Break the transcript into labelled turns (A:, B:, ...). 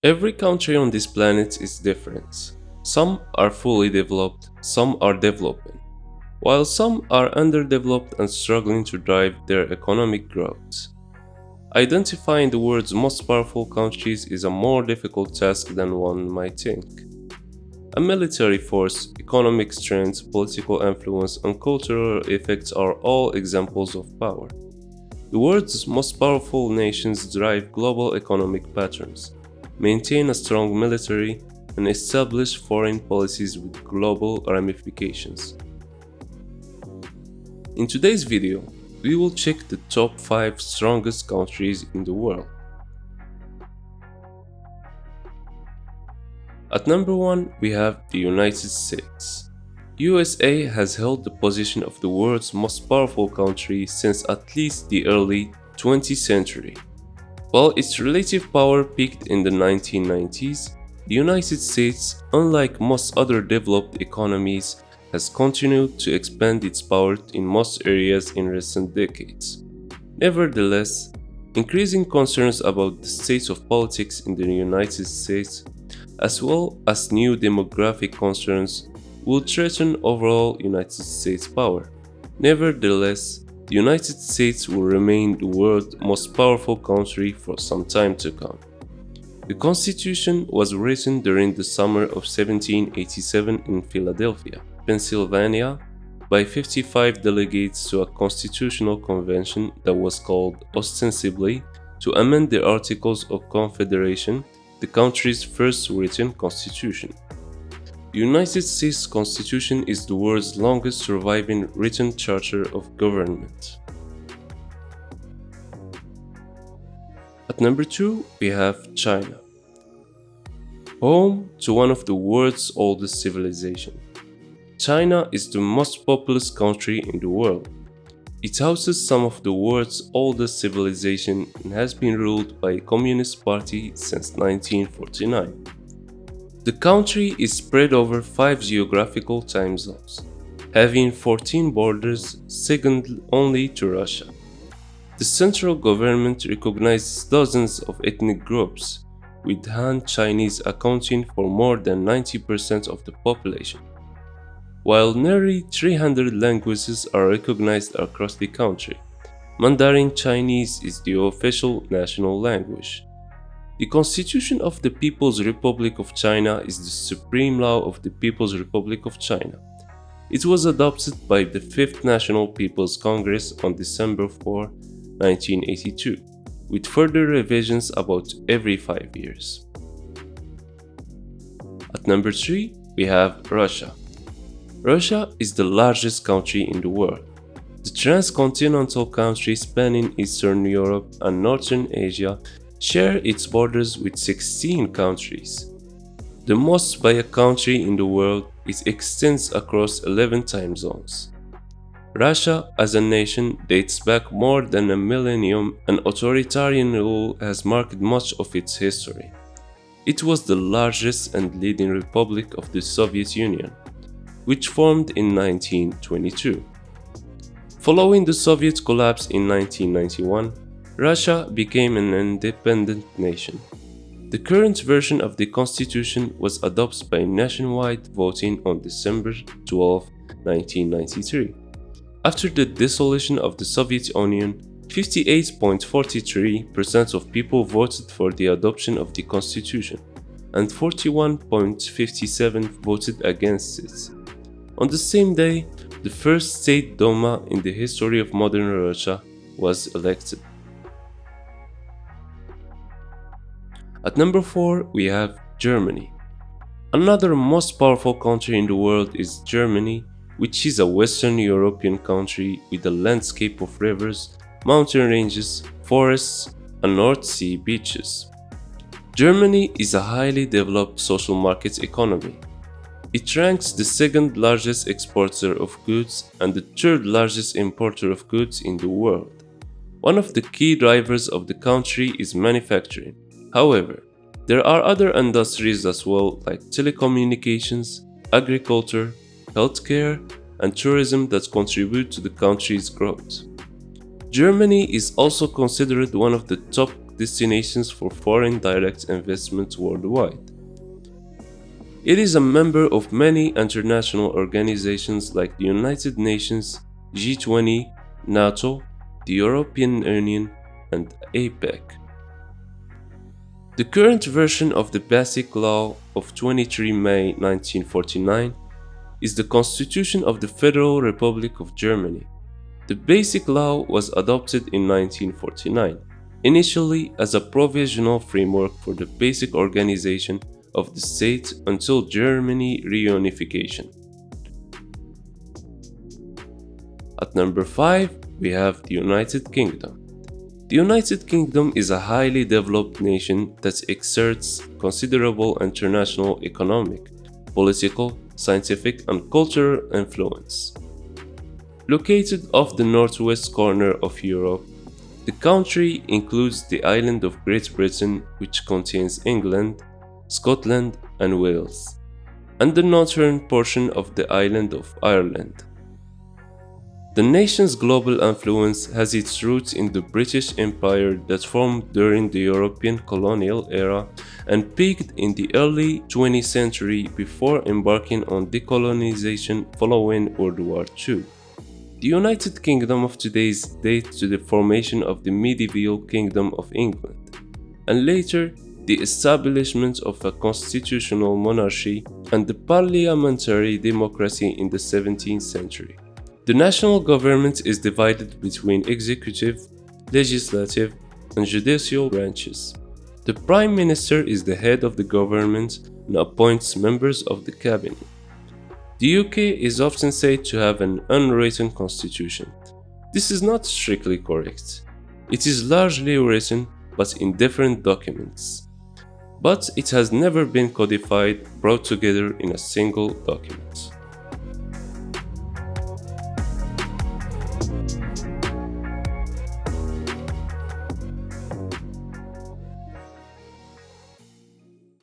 A: Every country on this planet is different. Some are fully developed, some are developing, while some are underdeveloped and struggling to drive their economic growth. Identifying the world's most powerful countries is a more difficult task than one might think. A military force, economic strength, political influence, and cultural effects are all examples of power. The world's most powerful nations drive global economic patterns, maintain a strong military, and establish foreign policies with global ramifications. In today's video, we will check the top 5 strongest countries in the world. At number 1, we have the United States. USA has held the position of the world's most powerful country since at least the early 20th century. While its relative power peaked in the 1990s, the United States, unlike most other developed economies, has continued to expand its power in most areas in recent decades. Nevertheless, increasing concerns about the state of politics in the United States, as well as new demographic concerns, will threaten overall United States power. Nevertheless, the United States will remain the world's most powerful country for some time to come. The Constitution was written during the summer of 1787 in Philadelphia, Pennsylvania, by 55 delegates to a constitutional convention that was called ostensibly to amend the Articles of Confederation, the country's first written constitution. The United States Constitution is the world's longest surviving written charter of government. At number 2, we have China. Home to one of the world's oldest civilizations. China is the most populous country in the world. It houses some of the world's oldest civilization and has been ruled by a communist party since 1949. The country is spread over 5 geographical time zones, having 14 borders, second only to Russia. The central government recognizes dozens of ethnic groups, with Han Chinese accounting for more than 90% of the population, while nearly 300 languages are recognized across the country. Mandarin Chinese is the official national language. The Constitution of the People's Republic of China is the supreme law of the People's Republic of China. It was adopted by the Fifth National People's Congress on December 4, 1982, with further revisions about every 5 years. At number 3, we have Russia. Russia is the largest country in the world. The transcontinental country spanning Eastern Europe and Northern Asia share its borders with 16 countries. The most by a country in the world, it extends across 11 time zones. Russia as a nation dates back more than a millennium, and authoritarian rule has marked much of its history. It was the largest and leading republic of the Soviet Union, which formed in 1922. Following the Soviet collapse in 1991, Russia became an independent nation. The current version of the constitution was adopted by nationwide voting on December 12, 1993. After the dissolution of the Soviet Union, 58.43% of people voted for the adoption of the constitution, and 41.57% voted against it. On the same day, the first State Duma in the history of modern Russia was elected. At number 4, we have Germany. Another most powerful country in the world is Germany, which is a Western European country with a landscape of rivers, mountain ranges, forests, and North Sea beaches. Germany is a highly developed social market economy. It ranks the second largest exporter of goods and the third largest importer of goods in the world. One of the key drivers of the country is manufacturing. However, there are other industries as well, like telecommunications, agriculture, healthcare, and tourism that contribute to the country's growth. Germany is also considered one of the top destinations for foreign direct investment worldwide. It is a member of many international organizations like the United Nations, G20, NATO, the European Union, and APEC. The current version of the Basic Law of 23 May 1949 is the Constitution of the Federal Republic of Germany. The Basic Law was adopted in 1949, initially as a provisional framework for the basic organization of the state until Germany reunification. At number 5, we have the United Kingdom. The United Kingdom is a highly developed nation that exerts considerable international economic, political, scientific, and cultural influence. Located off the northwest corner of Europe, the country includes the island of Great Britain, which contains England, Scotland, and Wales, and the northern portion of the island of Ireland. The nation's global influence has its roots in the British Empire that formed during the European colonial era and peaked in the early 20th century before embarking on decolonization following World War II. The United Kingdom of today dates to the formation of the medieval Kingdom of England, and later the establishment of a constitutional monarchy and the parliamentary democracy in the 17th century. The national government is divided between executive, legislative, and judicial branches. The Prime Minister is the head of the government and appoints members of the cabinet. The UK is often said to have an unwritten constitution. This is not strictly correct. It is largely written, but in different documents. But it has never been codified, brought together in a single document.